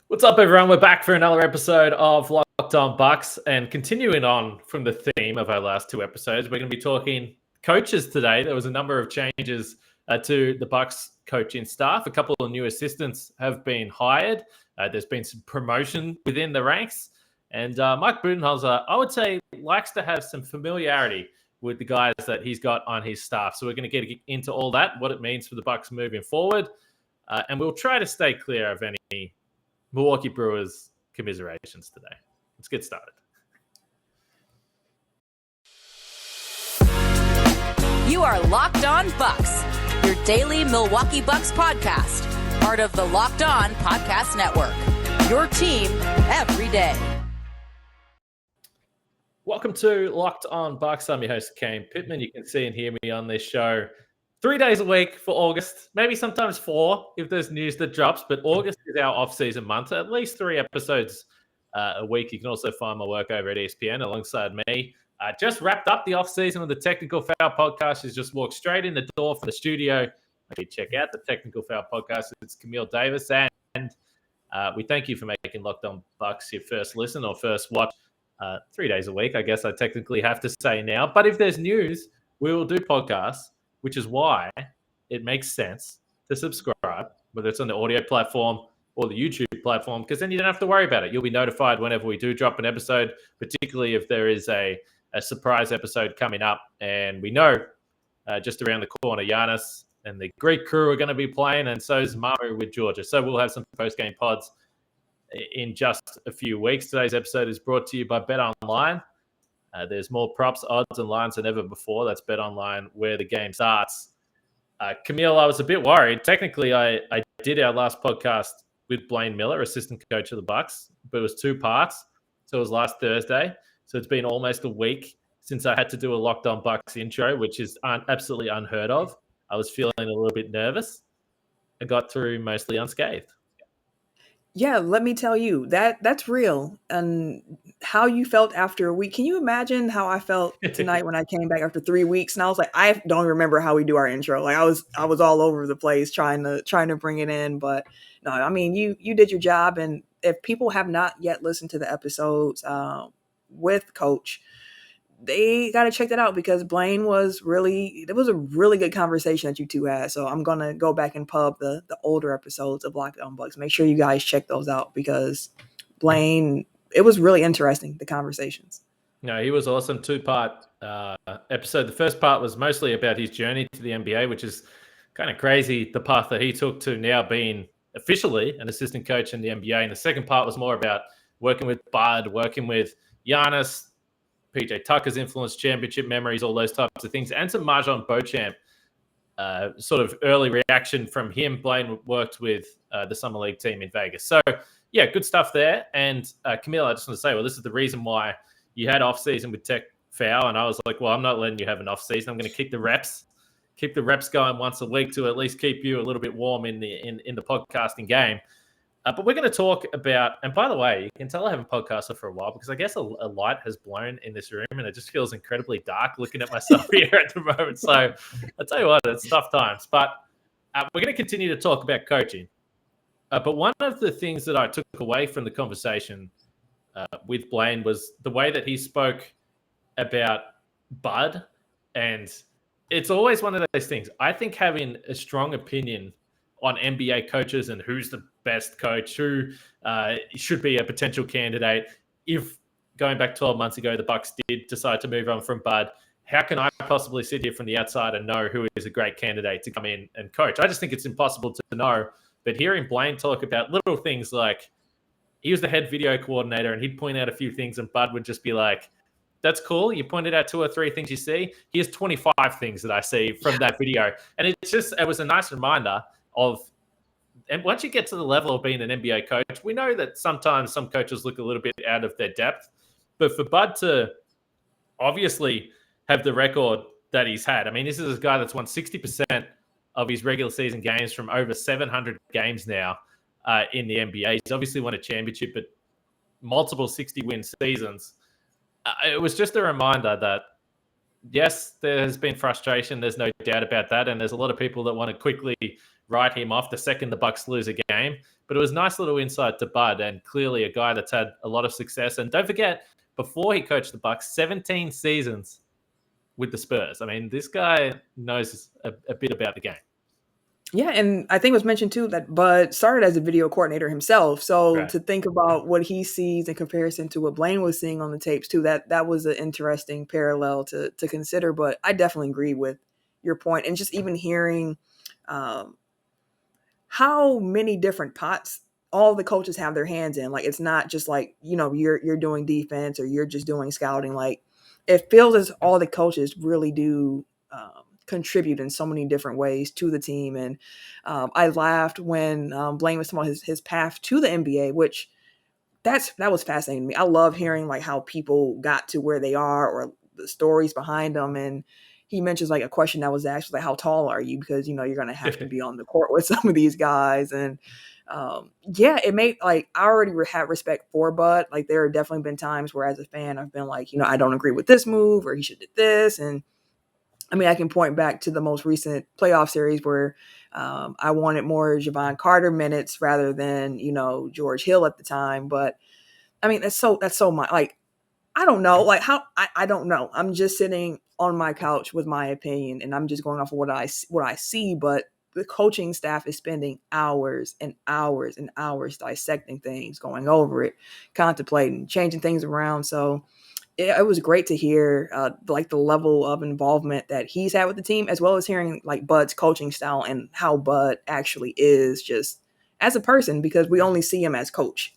What's up, everyone? We're back for another episode of Locked On Bucks, and continuing on from the theme of our last two episodes, we're going to be talking coaches today. There was a number of changes to the Bucks coaching staff. A couple of new assistants have been hired. There's been some promotion within the ranks, and Mike Budenholzer, I would say, likes to have some familiarity with the guys that he's got on his staff. So we're going to get into all that, what it means for the Bucks moving forward, and we'll try to stay clear of any Milwaukee Brewers commiserations today. Let's get started. You are Locked On Bucks, your daily Milwaukee Bucks podcast, part of the Locked On Podcast Network, your team every day. Welcome to Locked On Bucks. I'm your host, Kane Pittman. You can see and hear me on this show 3 days a week for August, maybe sometimes 4 if there's news that drops, but August is our off-season month, at least 3 episodes a week. You can also find my work over at ESPN alongside me. Just wrapped up the off-season with the Technical Foul podcast. Has just walked straight in the door for the studio. Maybe check out the Technical Foul podcast. It's Camille Davis, and we thank you for making Locked On Bucks your first listen or first watch 3 days a week, I guess I technically have to say now. But if there's news, we will do podcasts, which is why it makes sense to subscribe, whether it's on the audio platform or the YouTube platform, because then you don't have to worry about it. You'll be notified whenever we do drop an episode, particularly if there is a surprise episode coming up. And we know just around the corner, Giannis and the Greek crew are going to be playing, and so is Maru with Georgia. So we'll have some post-game pods in just a few weeks. Today's episode is brought to you by BetOnline. There's more props, odds, and lines than ever before. That's BetOnline, where the game starts. Camille, I was a bit worried. Technically, I did our last podcast with Blaine Mueller, assistant coach of the Bucks, but it was 2 parts. So it was last Thursday. So it's been almost a week since I had to do a Locked On Bucks intro, which is absolutely unheard of. I was feeling a little bit nervous. I got through mostly unscathed. Yeah, let me tell you, that's real. And how you felt after a week. Can you imagine how I felt tonight when I came back after 3 weeks? And I was like, I don't remember how we do our intro. Like I was all over the place trying to bring it in. But no, I mean, you did your job. And if people have not yet listened to the episodes with Coach, they got to check that out, because Blaine it was a really good conversation that you two had. So I'm going to go back and pub the older episodes of Locked On Bucks. Make sure you guys check those out, because Blaine, it was really interesting, the conversations. No, he was awesome. 2-part episode. The first part was mostly about his journey to the NBA, which is kind of crazy, the path that he took to now being officially an assistant coach in the NBA. And the second part was more about working with Bud, working with Giannis, PJ Tucker's influence, championship memories, all those types of things, and some Marjon Beauchamp sort of early reaction from him. Blaine worked with the Summer League team in Vegas. So, yeah, good stuff there. And Camille, I just want to say, well, this is the reason why you had off-season with Tech Foul, and I was like, well, I'm not letting you have an off-season. I'm going to keep the reps going once a week to at least keep you a little bit warm in the podcasting game. But we're going to talk about, and by the way, you can tell I haven't podcasted for a while, because I guess a light has blown in this room and it just feels incredibly dark looking at myself here at the moment. So I'll tell you what, it's tough times. But we're going to continue to talk about coaching. But one of the things that I took away from the conversation with Blaine was the way that he spoke about Bud. And it's always one of those things. I think having a strong opinion on NBA coaches and who's the best coach, who should be a potential candidate. If going back 12 months ago, the Bucks did decide to move on from Bud, how can I possibly sit here from the outside and know who is a great candidate to come in and coach? I just think it's impossible to know. But hearing Blaine talk about little things like he was the head video coordinator and he'd point out a few things and Bud would just be like, that's cool. You pointed out 2 or 3 things you see. Here's 25 things that I see from that video. And it was a nice reminder of, and once you get to the level of being an NBA coach, we know that sometimes some coaches look a little bit out of their depth. But for Bud to obviously have the record that he's had, I mean, this is a guy that's won 60% of his regular season games from over 700 games now in the NBA. He's obviously won a championship, but multiple 60-win seasons. It was just a reminder that, yes, there has been frustration. There's no doubt about that. And there's a lot of people that want to quickly write him off the second the Bucks lose a game. But it was nice little insight to Bud, and clearly a guy that's had a lot of success. And don't forget, before he coached the Bucks, 17 seasons with the Spurs. I mean, this guy knows a bit about the game. Yeah, and I think it was mentioned too that Bud started as a video coordinator himself. So Right. to think about what he sees in comparison to what Blaine was seeing on the tapes too, that was an interesting parallel to consider. But I definitely agree with your point, and just even hearing how many different pots all the coaches have their hands in. Like, it's not just like, you're doing defense or you're just doing scouting. Like, it feels as all the coaches really do contribute in so many different ways to the team. And I laughed when Blaine was talking about his path to the NBA, which that was fascinating to me. I love hearing like how people got to where they are or the stories behind them. And he mentions like a question that was asked, like, how tall are you? Because, you're going to have to be on the court with some of these guys. And it made, like, I already had respect for Bud. Like, there have definitely been times where as a fan, I've been like, I don't agree with this move, or he should do this. And I mean, I can point back to the most recent playoff series where I wanted more Javon Carter minutes rather than, George Hill at the time. But I mean, that's so much. Like, I don't know. Like, how I don't know. I'm just sitting on my couch with my opinion, and I'm just going off of what I see. But the coaching staff is spending hours and hours and hours dissecting things, going over it, contemplating, changing things around. So it was great to hear like the level of involvement that he's had with the team, as well as hearing like Bud's coaching style and how Bud actually is just as a person, because we only see him as coach.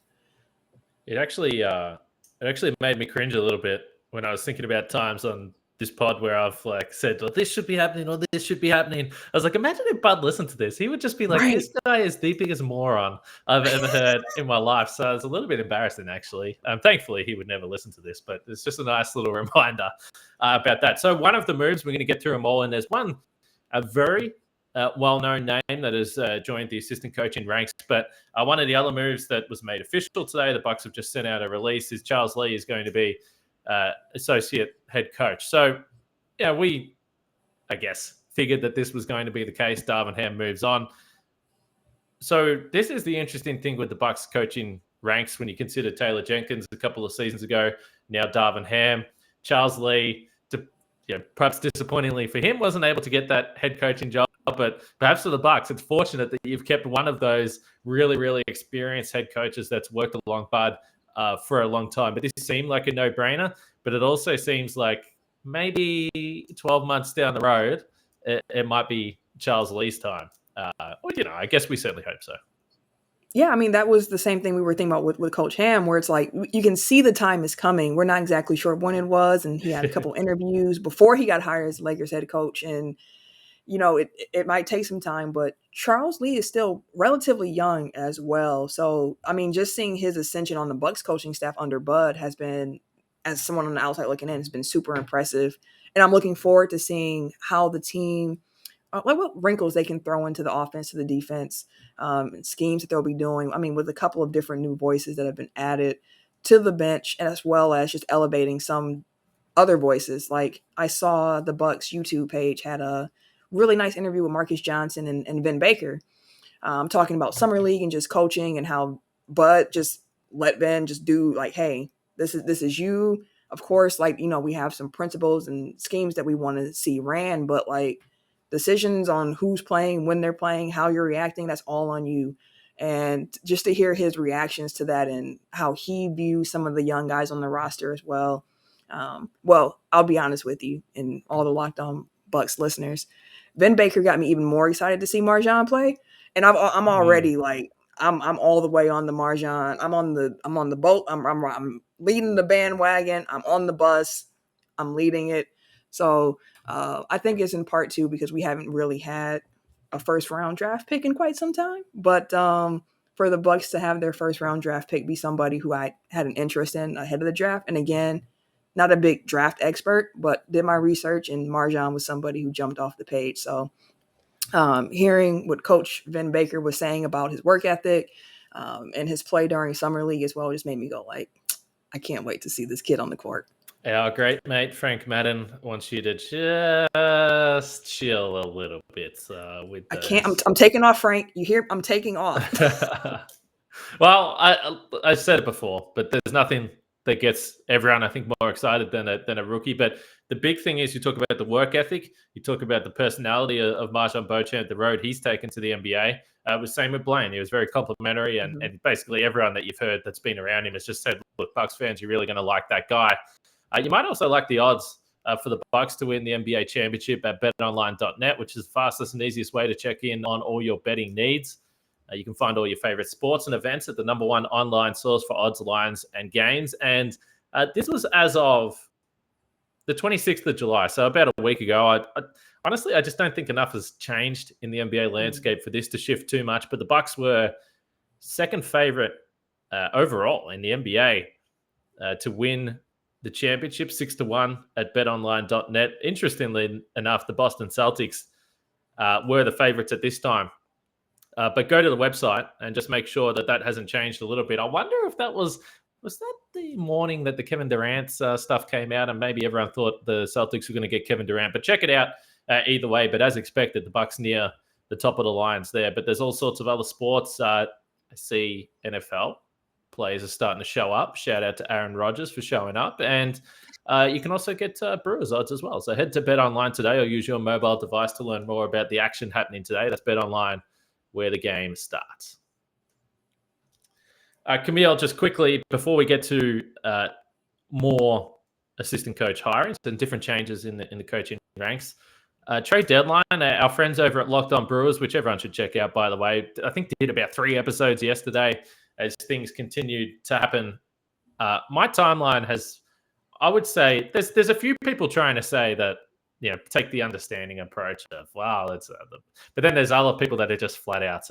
It actually made me cringe a little bit when I was thinking about times on this pod where I've like said, oh, this should be happening or this should be happening. I was like, imagine if Bud listened to this. He would just be like, This guy is the biggest moron I've ever heard in my life. So it's a little bit embarrassing, actually. Thankfully, he would never listen to this, but it's just a nice little reminder about that. So one of the moves, we're going to get through them all, and there's a very well-known name that has joined the assistant coaching ranks. But one of the other moves that was made official today, the Bucks have just sent out a release, is Charles Lee is going to be associate head coach. So, we, I guess, figured that this was going to be the case. Darvin Ham moves on. So this is the interesting thing with the Bucks coaching ranks when you consider Taylor Jenkins a couple of seasons ago, now Darvin Ham. Charles Lee, perhaps disappointingly for him, wasn't able to get that head coaching job. But perhaps for the Bucks, it's fortunate that you've kept one of those really, really experienced head coaches that's worked along Bud for a long time. But this seemed like a no-brainer, but it also seems like maybe 12 months down the road, it might be Charles Lee's time. I guess we certainly hope so. Yeah, I mean, that was the same thing we were thinking about with Coach Ham, where it's like, you can see the time is coming. We're not exactly sure when it was, and he had a couple interviews before he got hired as Lakers head coach, and it might take some time, but Charles Lee is still relatively young as well. So, I mean, just seeing his ascension on the Bucks coaching staff under Bud has been, as someone on the outside looking in, has been super impressive. And I'm looking forward to seeing how the team, like what wrinkles they can throw into the offense, to the defense, and schemes that they'll be doing. I mean, with a couple of different new voices that have been added to the bench, as well as just elevating some other voices. Like, I saw the Bucks YouTube page had a really nice interview with Marcus Johnson and Vin Baker, talking about summer league and just coaching, and how Bud just let Vin just do, like, hey, this is you. Of course, like, we have some principles and schemes that we want to see ran, but like, decisions on who's playing, when they're playing, how you're reacting, that's all on you. And just to hear his reactions to that and how he views some of the young guys on the roster as well. Well, I'll be honest with you and all the Locked On Bucks listeners, Vin Baker got me even more excited to see MarJon play. And I'm already like, I'm all the way on the MarJon. I'm on the boat. I'm leading the bandwagon. I'm on the bus. I'm leading it. So I think it's in part too because we haven't really had a first round draft pick in quite some time. But for the Bucks to have their first round draft pick be somebody who I had an interest in ahead of the draft, and again, not a big draft expert, but did my research, and MarJon was somebody who jumped off the page. So hearing what Coach Vin Baker was saying about his work ethic and his play during Summer League as well just made me go like, I can't wait to see this kid on the court. Our great mate Frank Madden wants you to just chill a little bit with I can't. I'm taking off, Frank. You hear? I'm taking off. Well, I said it before, but there's nothing that gets everyone, I think, more excited than a rookie. But the big thing is you talk about the work ethic, you talk about the personality of Marjon Beauchamp, the road he's taken to the NBA. It was same with Blaine. He was very complimentary, and basically everyone that you've heard that's been around him has just said, look, Bucks fans, you're really going to like that guy. You might also like the odds for the Bucks to win the NBA championship at betonline.net, which is the fastest and easiest way to check in on all your betting needs. You can find all your favorite sports and events at the #1 online source for odds, lines, and games. And this was as of the 26th of July, so about a week ago. Honestly, I just don't think enough has changed in the NBA landscape for this to shift too much. But the Bucks were second favorite overall in the NBA to win the championship, 6-1 at betonline.net. Interestingly enough, the Boston Celtics were the favorites at this time. But go to the website and just make sure that hasn't changed a little bit. I wonder if that was that the morning that the Kevin Durant stuff came out, and maybe everyone thought the Celtics were going to get Kevin Durant. But check it out either way. But as expected, the Bucks near the top of the lines there. But there's all sorts of other sports. I see NFL players are starting to show up. Shout out to Aaron Rodgers for showing up. And you can also get Brewers odds as well. So head to BetOnline today or use your mobile device to learn more about the action happening today. That's BetOnline, where the game starts. Camille, just quickly, before we get to more assistant coach hirings and different changes in the coaching ranks, trade deadline, our friends over at Locked On Brewers, which everyone should check out, by the way, I think they did about 3 episodes yesterday as things continued to happen. My timeline has, I would say, there's a few people trying to say that, take the understanding approach of, wow, it's but then there's other people that are just flat out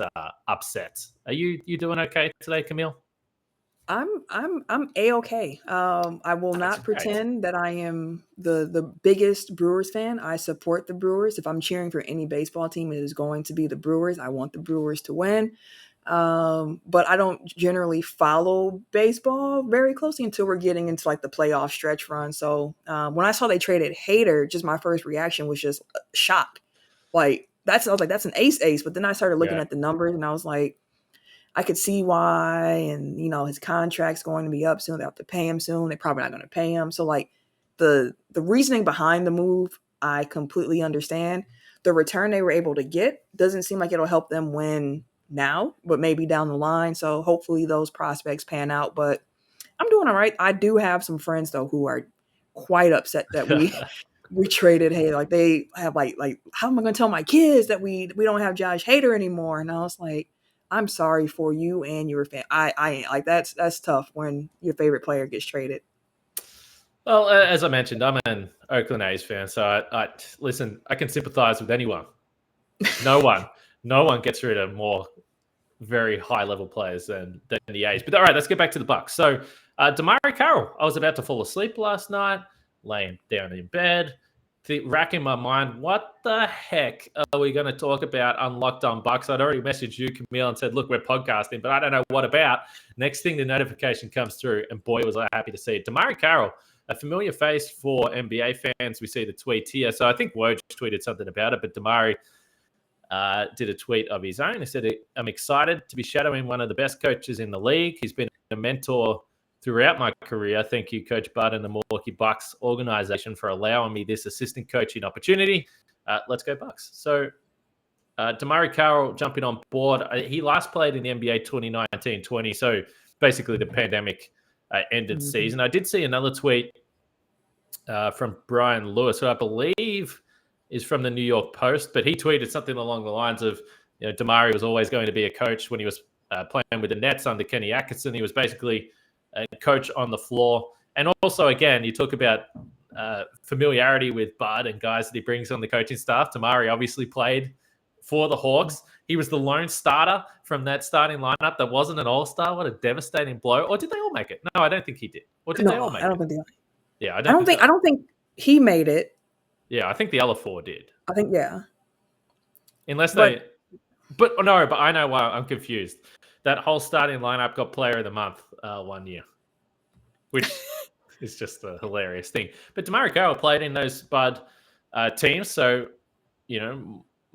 upset. Are you doing okay today, Camille? I'm A-okay. I will not pretend that I am the biggest Brewers fan. I support the Brewers. If I'm cheering for any baseball team, it is going to be the Brewers. I want the Brewers to win. But I don't generally follow baseball very closely until we're getting into like the playoff stretch run. So when I saw they traded Hader, just my first reaction was just shock. I was like, that's an ace. But then I started looking at the numbers and I was like, I could see why. And, his contract's going to be up soon. They have to pay him soon. They're probably not going to pay him. So like the reasoning behind the move, I completely understand. The return they were able to get doesn't seem like it'll help them win now, but maybe down the line. So hopefully those prospects pan out, but I'm doing all right. I do have some friends though who are quite upset that we traded Hader. Like they have like how am I going to tell my kids that we don't have Josh Hader anymore? And I was like, I'm sorry for you and your fan. I like that's tough when your favorite player gets traded. Well, as I mentioned, I'm an Oakland A's fan, so I listen. I can sympathize with anyone. No one gets rid of more very high-level players than the A's. But all right, let's get back to the Bucks. So DeMarre Carroll, I was about to fall asleep last night, laying down in bed, racking my mind, what the heck are we going to talk about on Locked On Bucks? I'd already messaged you, Camille, and said, look, we're podcasting, but I don't know what about. Next thing, the notification comes through, and boy, was I happy to see it. DeMarre Carroll, a familiar face for NBA fans. We see the tweet here. So I think Woj tweeted something about it, but DeMarre did a tweet of his own. He said, I'm excited to be shadowing one of the best coaches in the league. He's been a mentor throughout my career. Thank you, Coach Bud and the Milwaukee Bucks organization for allowing me this assistant coaching opportunity. Let's go Bucks. So DeMarre Carroll jumping on board. He last played in the NBA 2019-20. So basically the pandemic ended season. I did see another tweet from Brian Lewis, who I believe is from the New York Post, but he tweeted something along the lines of, DeMarre was always going to be a coach when he was playing with the Nets under Kenny Atkinson. He was basically a coach on the floor. And also, again, you talk about familiarity with Bud and guys that he brings on the coaching staff. DeMarre obviously played for the Hawks. He was the lone starter from that starting lineup that wasn't an all-star. What a devastating blow. Or did they all make it? No, I don't think he did. Or did they all make it? I don't think they all. Yeah, I don't think he made it. Yeah, I think the other 4 did. I think, yeah. But I know why I'm confused. That whole starting lineup got player of the month one year, which is just a hilarious thing. But DeMarre Carroll played in those Bud teams. So,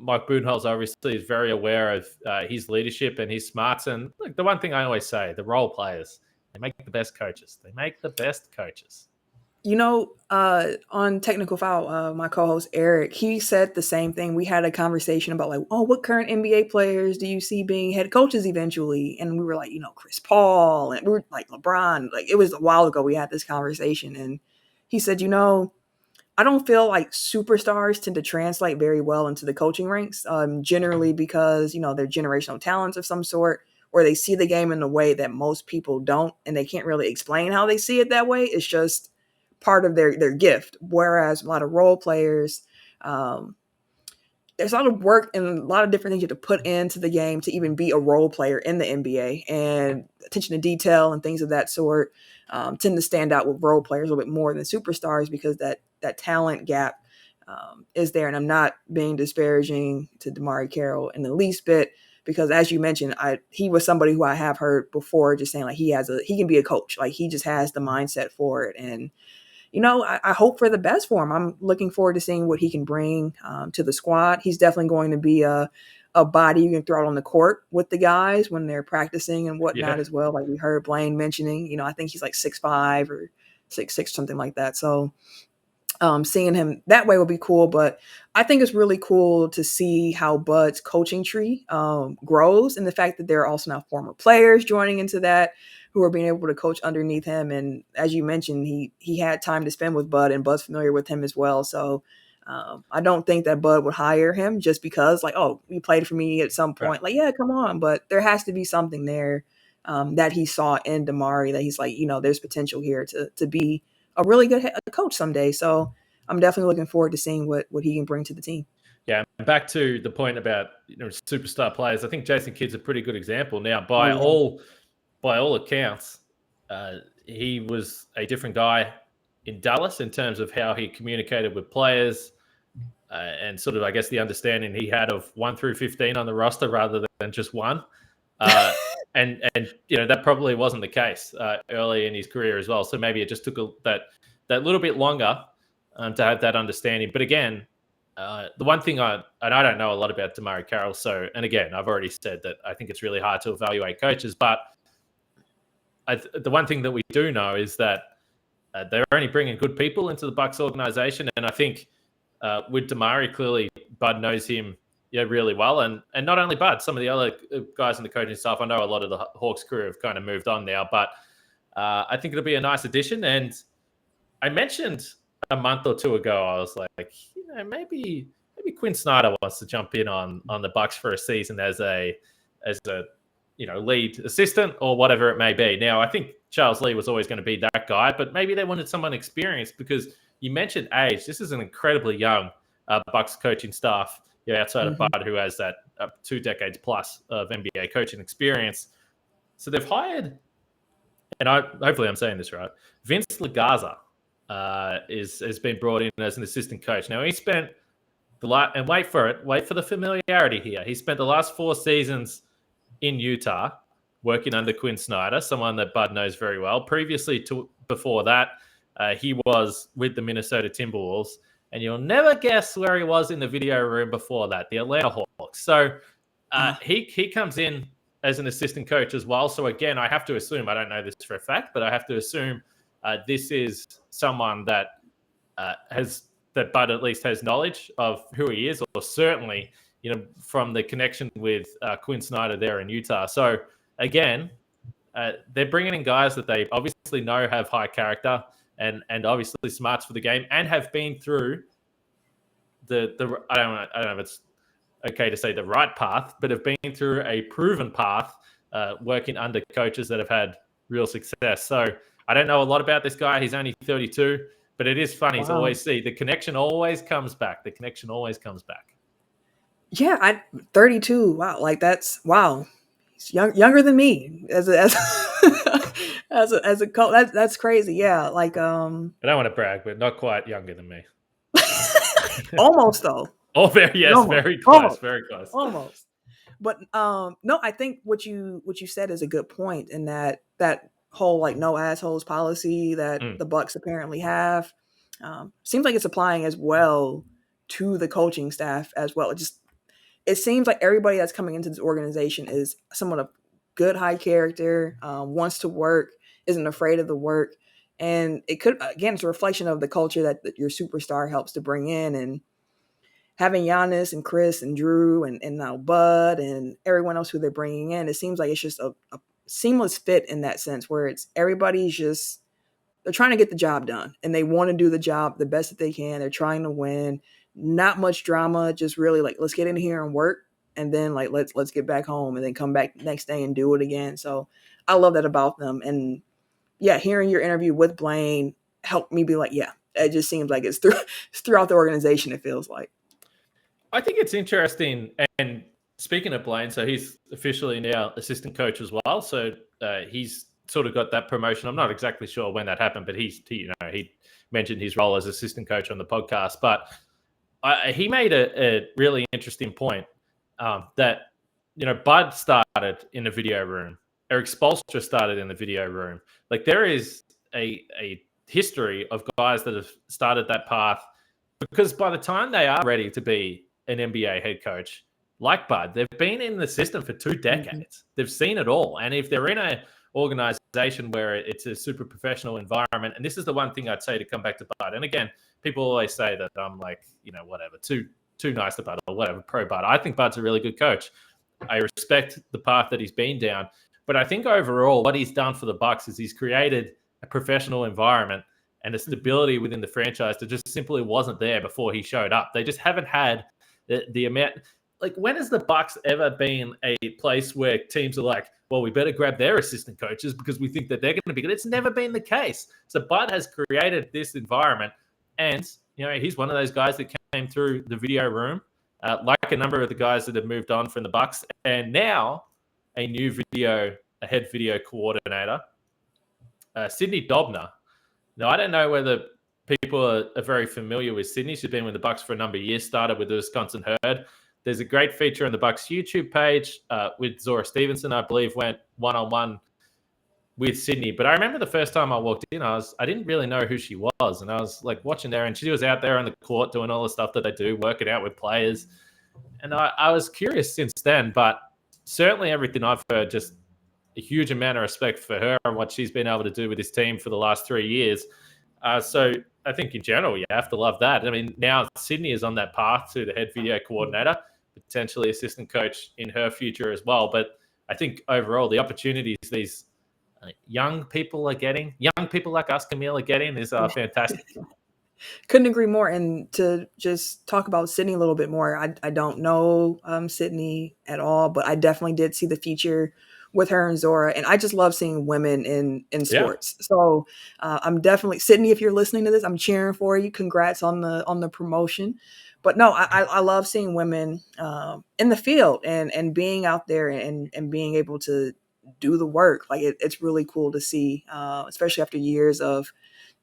Mike Budenholzer obviously is very aware of his leadership and his smarts. And look, the one thing I always say, the role players, they make the best coaches. They make the best coaches. On Technical Foul, my co-host Eric, he said the same thing. We had a conversation about what current NBA players do you see being head coaches eventually? And we were like, Chris Paul, and we were like LeBron. Like, it was a while ago we had this conversation, and he said, I don't feel like superstars tend to translate very well into the coaching ranks, generally because, they're generational talents of some sort, or they see the game in a way that most people don't, and they can't really explain how they see it that way. It's just part of their gift. Whereas a lot of role players, there's a lot of work and a lot of different things you have to put into the game to even be a role player in the NBA, and attention to detail and things of that sort tend to stand out with role players a little bit more than superstars, because that talent gap is there. And I'm not being disparaging to DeMarre Carroll in the least bit, because as you mentioned, he was somebody who I have heard before just saying like he can be a coach. Like, he just has the mindset for it. And I hope for the best for him. I'm looking forward to seeing what he can bring to the squad. He's definitely going to be a body you can throw out on the court with the guys when they're practicing and whatnot as well. Like we heard Blaine mentioning, I think he's like 6'5" or 6'6", something like that. So seeing him that way will be cool. But I think it's really cool to see how Bud's coaching tree grows, and the fact that there are also now former players joining into that who are being able to coach underneath him. And as you mentioned, he had time to spend with Bud, and Bud's familiar with him as well. So I don't think that Bud would hire him just because like, oh, you played for me at some point. Right. Like, yeah, come on. But there has to be something there that he saw in DeMarre that he's like, there's potential here to be a really good coach someday. So I'm definitely looking forward to seeing what he can bring to the team. Yeah, and back to the point about superstar players, I think Jason Kidd's a pretty good example. Now, by all accounts, he was a different guy in Dallas in terms of how he communicated with players and sort of, I guess, the understanding he had of 1 through 15 on the roster rather than just one. And that probably wasn't the case early in his career as well. So maybe it just took that little bit longer to have that understanding. But again, the one thing I don't know a lot about DeMarre Carroll. So, and again, I've already said that I think it's really hard to evaluate coaches. But the one thing that we do know is that they're only bringing good people into the Bucks organization. And I think with DeMarre, clearly Bud knows him really well. And not only Bud, some of the other guys in the coaching staff. I know a lot of the Hawks crew have kind of moved on now, but I think it'll be a nice addition. And I mentioned a month or two ago, I was like, maybe Quinn Snyder wants to jump in on the Bucks for a season as a lead assistant or whatever it may be. Now, I think Charles Lee was always going to be that guy, but maybe they wanted someone experienced, because you mentioned age. This is an incredibly young Bucks coaching staff outside of Bud, who has that 2 decades plus of NBA coaching experience. So they've hired, and hopefully I'm saying this right, Vince Lagaza has been brought in as an assistant coach. Now, he spent and wait for the familiarity here. He spent the last 4 seasons in Utah working under Quinn Snyder, someone that Bud knows very well. Before that, he was with the Minnesota Timberwolves, and you'll never guess where he was in the video room before that, the Atlanta Hawks. So he comes in as an assistant coach as well. So again, I have to assume, I don't know this for a fact, but I have to assume this is someone that Bud at least has knowledge of who he is, or certainly, from the connection with Quinn Snyder there in Utah. So again, they're bringing in guys that they obviously know have high character and obviously smarts for the game, and have been through the I don't know if it's okay to say the right path, but have been through a proven path working under coaches that have had real success. So I don't know a lot about this guy. He's only 32, but it is funny to always see the connection always comes back. Yeah, 32. Wow, like wow. He's younger than me as a coach. That's crazy. Yeah, like I don't want to brag, but not quite younger than me. Almost though. Oh, very close. Very close. Almost. But no, I think what you said is a good point, in that whole like no assholes policy that the Bucks apparently have seems like it's applying as well to the coaching staff as well. It just, it seems like everybody that's coming into this organization is someone of good, high character, wants to work, isn't afraid of the work. And it could, again, it's a reflection of the culture that your superstar helps to bring in. And having Giannis and Chris and Drew and now Bud and everyone else who they're bringing in, it seems like it's just a seamless fit in that sense, where it's everybody's just, they're trying to get the job done and they want to do the job the best that they can. They're trying to win. Not much drama, just really like, let's get in here and work, and then like let's get back home and then come back the next day and do it again. So I love that about them. And yeah, hearing your interview with Blaine helped me be like, yeah, it just seems like it's throughout the organization, it feels like. I think it's interesting. And speaking of Blaine, so he's officially now assistant coach as well. So he's sort of got that promotion. I'm not exactly sure when that happened, but he mentioned his role as assistant coach on the podcast. But he made a really interesting point that, Bud started in the video room. Eric Spoelstra started in the video room. Like, there is a history of guys that have started that path, because by the time they are ready to be an NBA head coach, like Bud, they've been in the system for 2 decades. Mm-hmm. They've seen it all. And if they're in an organization where it's a super professional environment, and this is the one thing I'd say to come back to Bud. And again, people always say that I'm like, whatever, too nice to Bud or whatever, pro Bud. I think Bud's a really good coach. I respect the path that he's been down. But I think overall what he's done for the Bucks is he's created a professional environment and a stability within the franchise that just simply wasn't there before he showed up. They just haven't had the amount. Like, when has the Bucks ever been a place where teams are like, well, we better grab their assistant coaches because we think that they're going to be good? It's never been the case. So Bud has created this environment, and he's one of those guys that came through the video room, like a number of the guys that have moved on from the Bucks, and now a new head video coordinator, Sidney Dobner. Now, I don't know whether people are very familiar with Sidney. She's been with the Bucks for a number of years, started with the Wisconsin Herd. There's a great feature on the Bucks YouTube page with Zora Stevenson, I believe, went one-on-one with Sidney. But I remember the first time I walked in, I didn't really know who she was. And I was like watching there, and she was out there on the court doing all the stuff that they do, working out with players. And I was curious since then, but certainly everything I've heard, just a huge amount of respect for her and what she's been able to do with this team for the last 3 years. So I think in general, you have to love that. I mean, now Sidney is on that path to the head video coordinator, potentially assistant coach in her future as well. But I think overall, the opportunities these young people are getting, young people like us, Camille, are getting is fantastic. Couldn't agree more. And to just talk about Sidney a little bit more, I don't know Sidney at all, but I definitely did see the feature with her and Zora, and I just love seeing women in sports. Yeah. So I'm definitely, Sidney, if you're listening to this, I'm cheering for you. Congrats on the promotion. But no, I love seeing women in the field and being out there and being able to do the work. Like it's really cool to see, especially after years of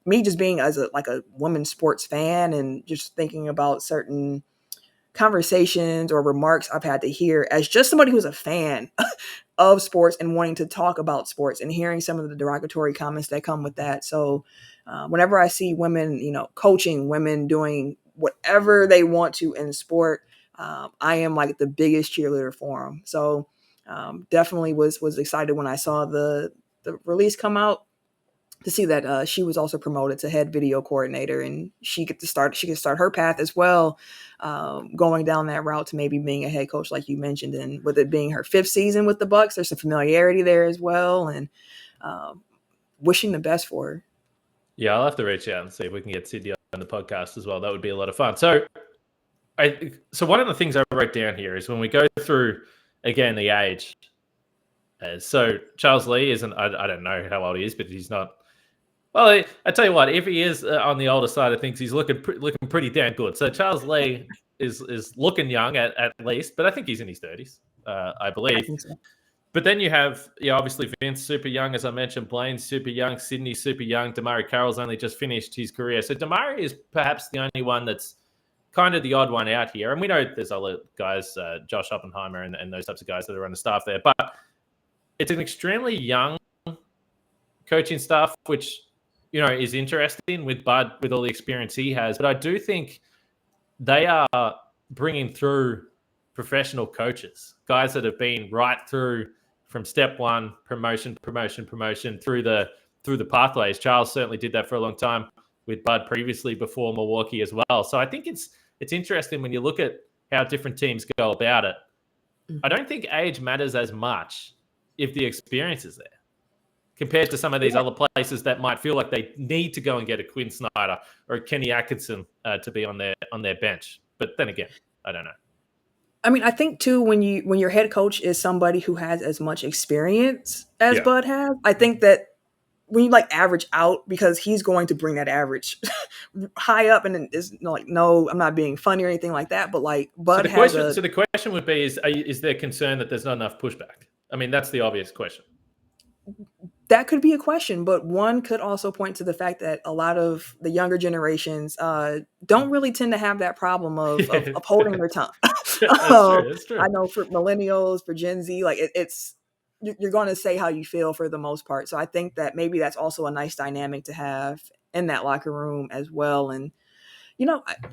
me just being as a women's sports fan and just thinking about certain conversations or remarks I've had to hear as just somebody who's a fan of sports and wanting to talk about sports and hearing some of the derogatory comments that come with that. So whenever I see women, coaching, women doing whatever they want to in sport, I am like the biggest cheerleader for them. So definitely was excited when I saw the release come out to see that she was also promoted to head video coordinator, and she could start her path as well, going down that route to maybe being a head coach, like you mentioned. And with it being her 5th season with the Bucks, there's some familiarity there as well, and wishing the best for her. Yeah, I'll have to reach out and see if we can get Sidney on the podcast as well. That would be a lot of fun. So one of the things I wrote down here is when we go through, again, the age. So Charles Lee isn't, I don't know how old he is, but he's not. Well, I tell you what, if he is on the older side of things, he's looking pretty damn good. So Charles Lee is looking young at least, but I think he's in his 30s, I believe. I think so. But then you have, obviously Vince super young, as I mentioned, Blaine super young, Sidney super young, DeMarre Carroll's only just finished his career. So DeMarre is perhaps the only one that's kind of the odd one out here. And we know there's other guys, Josh Oppenheimer and those types of guys that are on the staff there. But it's an extremely young coaching staff, which is interesting with Bud, with all the experience he has. But I do think they are bringing through professional coaches, guys that have been right through from step one, promotion through the pathways. Charles certainly did that for a long time with Bud previously before Milwaukee as well. So I think it's interesting when you look at how different teams go about it. I don't think age matters as much if the experience is there compared to some of these other places that might feel like they need to go and get a Quinn Snyder or a Kenny Atkinson to be on their bench. But then again, I don't know. I mean, I think too, when your head coach is somebody who has as much experience as Bud has, I think that when you like average out, because he's going to bring that average high up, and it's like, no, I'm not being funny or anything like that, but like Bud So the question would be, is there concern that there's not enough pushback? I mean, that's the obvious question. That could be a question, but one could also point to the fact that a lot of the younger generations don't really tend to have that problem of holding their tongue. That's true. I know for millennials, for Gen Z, like it's you're going to say how you feel for the most part. So I think that maybe that's also a nice dynamic to have in that locker room as well. And,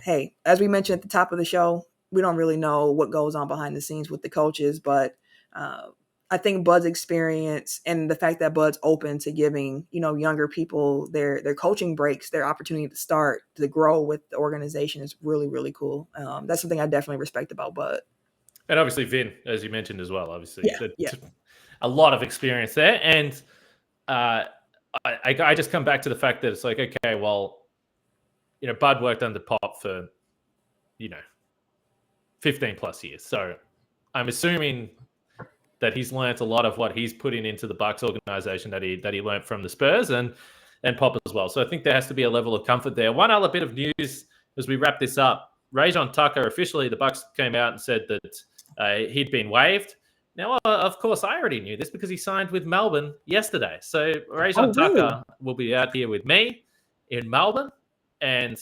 hey, as we mentioned at the top of the show, we don't really know what goes on behind the scenes with the coaches, but I think Bud's experience and the fact that Bud's open to giving, younger people their coaching breaks, their opportunity to start, to grow with the organization is really, really cool. That's something I definitely respect about Bud. And obviously Vin, as you mentioned as well, obviously. Yeah. A lot of experience there. And I just come back to the fact that it's like, okay, well, Bud worked under Pop for, 15 plus years. So I'm assuming that he's learnt a lot of what he's putting into the Bucks organization that he learnt from the Spurs and Pop as well. So I think there has to be a level of comfort there. One other bit of news as we wrap this up, Rajon Tucker, officially the Bucks came out and said that he'd been waived. Now, of course, I already knew this because he signed with Melbourne yesterday. So Rajon Tucker will be out here with me in Melbourne. And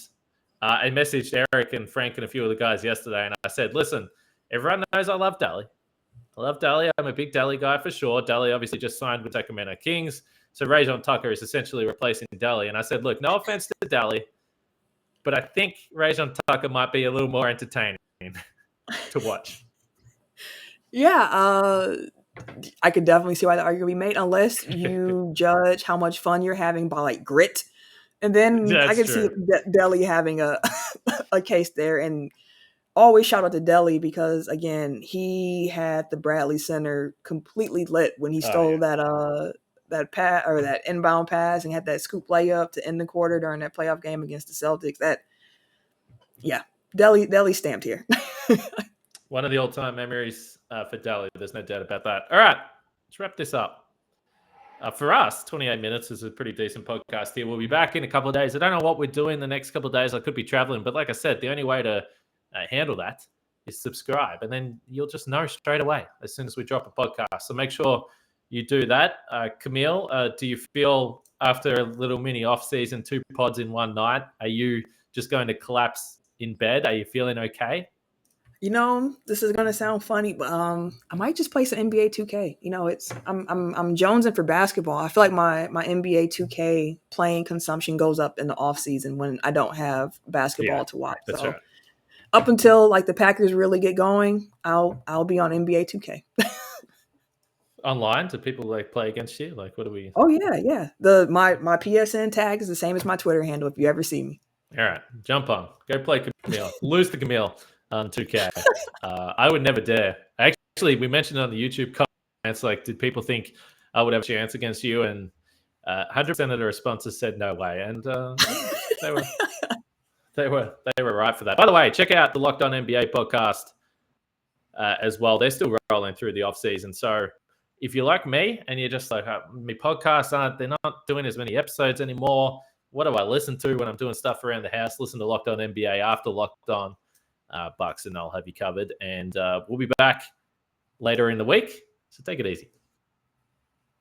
I messaged Eric and Frank and a few of the guys yesterday, and I said, listen, everyone knows I love Daly. I'm a big Daly guy for sure. Daly obviously just signed with Sacramento Kings. So Rajon Tucker is essentially replacing Daly. And I said, look, no offense to Daly, but I think Rajon Tucker might be a little more entertaining to watch. Yeah, I could definitely see why the argument can be made, unless you judge how much fun you're having by like grit. And then I can see Delly having a case there. And always shout out to Delly because, again, he had the Bradley Center completely lit when he stole that pass or that inbound pass and had that scoop layup to end the quarter during that playoff game against the Celtics. Delly stamped here. One of the all-time memories for Daly. There's no doubt about that. All right, let's wrap this up. For us, 28 minutes is a pretty decent podcast here. We'll be back in a couple of days. I don't know what we're doing the next couple of days. I could be traveling, but like I said, the only way to handle that is subscribe, and then you'll just know straight away as soon as we drop a podcast. So make sure you do that. Camille, do you feel after a little mini off-season, 2 pods in one night, are you just going to collapse in bed? Are you feeling okay? This is gonna sound funny, but I might just play some NBA 2K. I'm jonesing for basketball. I feel like my NBA 2K playing consumption goes up in the off season when I don't have basketball to watch. That's so right. Up until like the Packers really get going, I'll be on NBA 2K. Online, do people like play against you? Like, what do we? Oh yeah. My PSN tag is the same as my Twitter handle. If you ever see me. All right, jump on, go play Camille, lose to Camille. On 2K. I would never dare. Actually, we mentioned on the YouTube comments, like, did people think I would have a chance against you? And 100% of the responses said no way. And they were right for that. By the way, check out the Locked On NBA podcast as well. They're still rolling through the off season. So if you're like me and you're just like, my podcasts they're not doing as many episodes anymore. What do I listen to when I'm doing stuff around the house? Listen to Locked On NBA after Locked On Bucks, and I'll have you covered. And we'll be back later in the week. So take it easy.